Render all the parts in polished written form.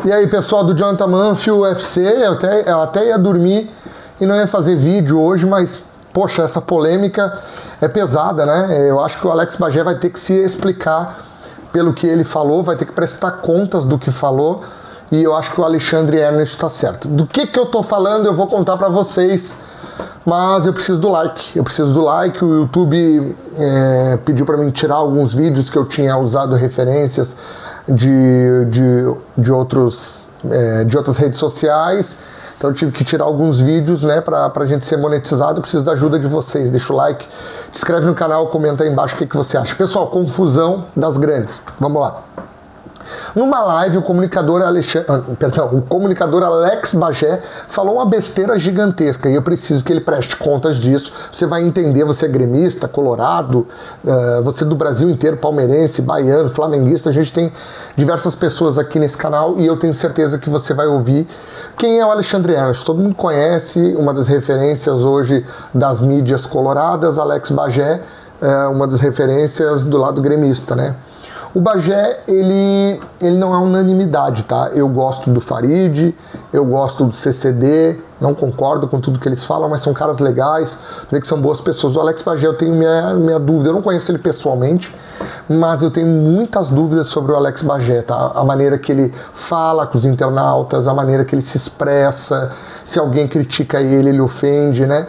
E aí, pessoal do Jonathan Manfield UFC, eu até ia dormir e não ia fazer vídeo hoje, mas, poxa, essa polêmica é pesada, né? Eu acho que o Alex Bagé vai ter que se explicar pelo que ele falou, vai ter que prestar contas do que falou, e eu acho que o Alexandre Ernest está certo. Do que eu tô falando eu vou contar para vocês, mas eu preciso do like, o YouTube pediu para mim tirar alguns vídeos que eu tinha usado referências de outras redes sociais, então eu tive que tirar alguns vídeos, né, pra gente ser monetizado. Eu preciso da ajuda de vocês, deixa o like, se inscreve no canal, comenta aí embaixo o que você acha. Pessoal, confusão das grandes, vamos lá. Numa live, o comunicador Alex Bagé falou uma besteira gigantesca e eu preciso que ele preste contas disso. Você vai entender, você é gremista, colorado, você do Brasil inteiro, palmeirense, baiano, flamenguista. A gente tem diversas pessoas aqui nesse canal e eu tenho certeza que você vai ouvir. Quem é o Alexandre Ernest? Todo mundo conhece, uma das referências hoje das mídias coloradas. Alex Bagé é uma das referências do lado gremista, né? O Bagé, ele não é unanimidade, tá? Eu gosto do Farid, eu gosto do CCD, não concordo com tudo que eles falam, mas são caras legais, vê que são boas pessoas. O Alex Bagé, eu tenho minha dúvida, eu não conheço ele pessoalmente, mas eu tenho muitas dúvidas sobre o Alex Bagé, tá? A maneira que ele fala com os internautas, a maneira que ele se expressa, se alguém critica ele ofende, né?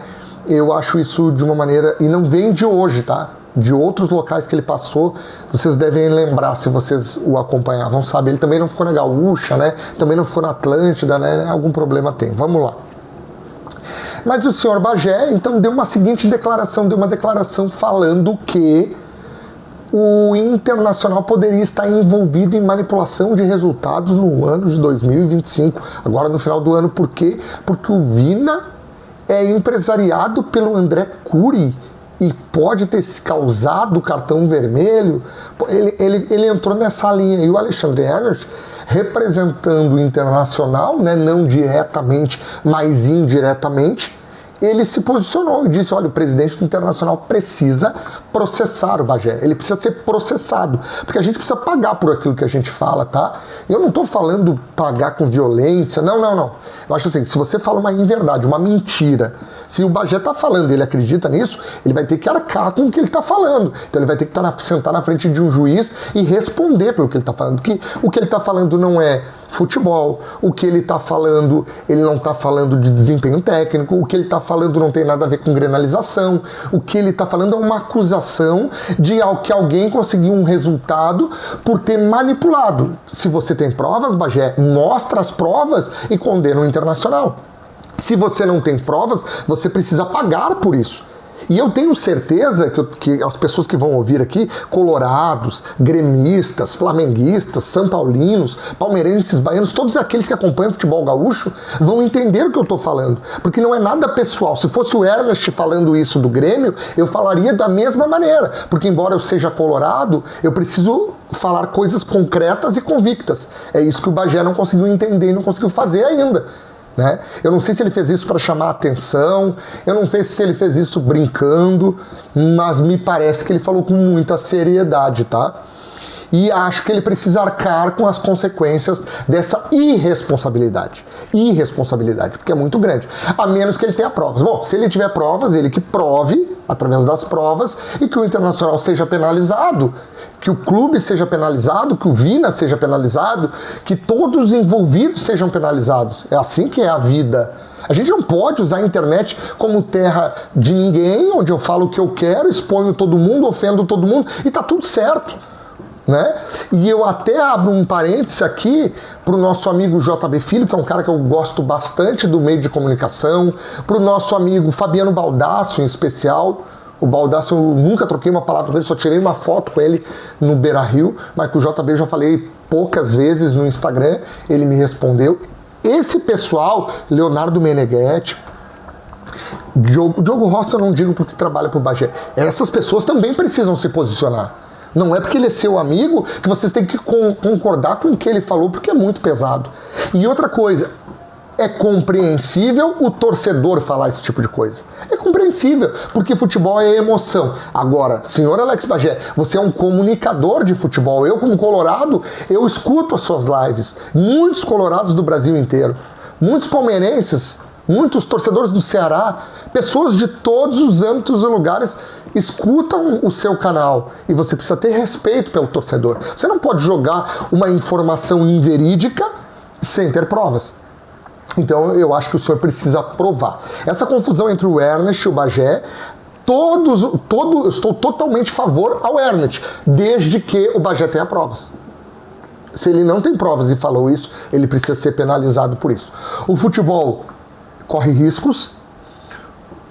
Eu acho isso de uma maneira, e não vem de hoje, tá? De outros locais que ele passou, vocês devem lembrar, se vocês o acompanhavam, sabe? Ele também não ficou na Gaúcha, né? Também não ficou na Atlântida, né? Algum problema tem. Vamos lá. Mas o senhor Bagé, então, deu uma declaração falando que o Internacional poderia estar envolvido em manipulação de resultados no ano de 2025, agora no final do ano. Por quê? Porque o Vina é empresariado pelo André Curi, e pode ter causado cartão vermelho. Ele entrou nessa linha. E o Alexandre Ernest, representando o Internacional, né, não diretamente, mas indiretamente, ele se posicionou e disse, olha, o presidente do Internacional precisa processar o Bagé, ele precisa ser processado, porque a gente precisa pagar por aquilo que a gente fala, tá? Eu não estou falando pagar com violência, não. Eu acho assim, se você fala uma inverdade, uma mentira, se o Bagé está falando, ele acredita nisso, ele vai ter que arcar com o que ele está falando. Então ele vai ter que sentar na frente de um juiz e responder pelo que ele está falando. Porque o que ele está falando não é futebol, o que ele está falando, ele não está falando de desempenho técnico, o que ele está falando não tem nada a ver com grenalização, o que ele está falando é uma acusação de que alguém conseguiu um resultado por ter manipulado. Se você tem provas, Bagé, mostra as provas e condena o Internacional. Se você não tem provas, você precisa pagar por isso. E eu tenho certeza que as pessoas que vão ouvir aqui, colorados, gremistas, flamenguistas, são paulinos, palmeirenses, baianos, todos aqueles que acompanham o futebol gaúcho, vão entender o que eu estou falando. Porque não é nada pessoal. Se fosse o Ernest falando isso do Grêmio, eu falaria da mesma maneira. Porque embora eu seja colorado, eu preciso falar coisas concretas e convictas. É isso que o Bagé não conseguiu entender e não conseguiu fazer ainda. Né? Eu não sei se ele fez isso para chamar a atenção, eu não sei se ele fez isso brincando, mas me parece que ele falou com muita seriedade, tá? E acho que ele precisa arcar com as consequências dessa irresponsabilidade, porque é muito grande, a menos que ele tenha provas. Bom, se ele tiver provas, ele que prove, através das provas, e que o Internacional seja penalizado, que o clube seja penalizado, que o Vina seja penalizado, que todos os envolvidos sejam penalizados. É assim que é a vida. A gente não pode usar a internet como terra de ninguém, onde eu falo o que eu quero, exponho todo mundo, ofendo todo mundo, e tá tudo certo. Né? E eu até abro um parênteses aqui para o nosso amigo JB Filho, que é um cara que eu gosto bastante do meio de comunicação, para o nosso amigo Fabiano Baldasso, em especial. O Baldasso, eu nunca troquei uma palavra com ele, só tirei uma foto com ele no Beira-Rio, mas com o JB eu já falei poucas vezes no Instagram, ele me respondeu. Esse pessoal, Leonardo Meneghetti, Diogo Rossi eu não digo porque trabalha para o Bagé, essas pessoas também precisam se posicionar. Não é porque ele é seu amigo que vocês têm que concordar com o que ele falou, porque é muito pesado. E outra coisa, É compreensível o torcedor falar esse tipo de coisa. É compreensível, porque futebol é emoção. Agora, senhor Alex Bagé, você é um comunicador de futebol. Eu, como colorado, eu escuto as suas lives. Muitos colorados do Brasil inteiro, muitos palmeirenses, muitos torcedores do Ceará, pessoas de todos os âmbitos e lugares escutam o seu canal. E você precisa ter respeito pelo torcedor. Você não pode jogar uma informação inverídica sem ter provas. Então eu acho que o senhor precisa provar. Essa confusão entre o Ernest e o Bagé, eu estou totalmente a favor ao Ernest, desde que o Bagé tenha provas. Se ele não tem provas e falou isso, ele precisa ser penalizado por isso. O futebol corre riscos,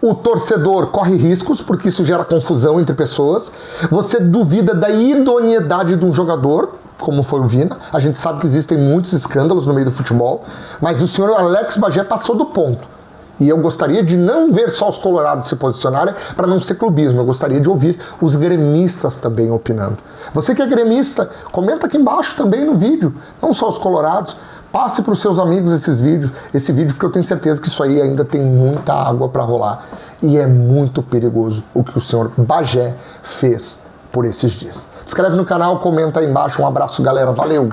o torcedor corre riscos, porque isso gera confusão entre pessoas. Você duvida da idoneidade de um jogador, como foi o Vina. A gente sabe que existem muitos escândalos no meio do futebol, mas o senhor Alex Bagé passou do ponto. E eu gostaria de não ver só os colorados se posicionarem para não ser clubismo. Eu gostaria de ouvir os gremistas também opinando. Você que é gremista, comenta aqui embaixo também no vídeo. Não só os colorados. Passe para os seus amigos esse vídeo, porque eu tenho certeza que isso aí ainda tem muita água para rolar. E é muito perigoso o que o senhor Bagé fez por esses dias. Se inscreve no canal, comenta aí embaixo. Um abraço, galera. Valeu!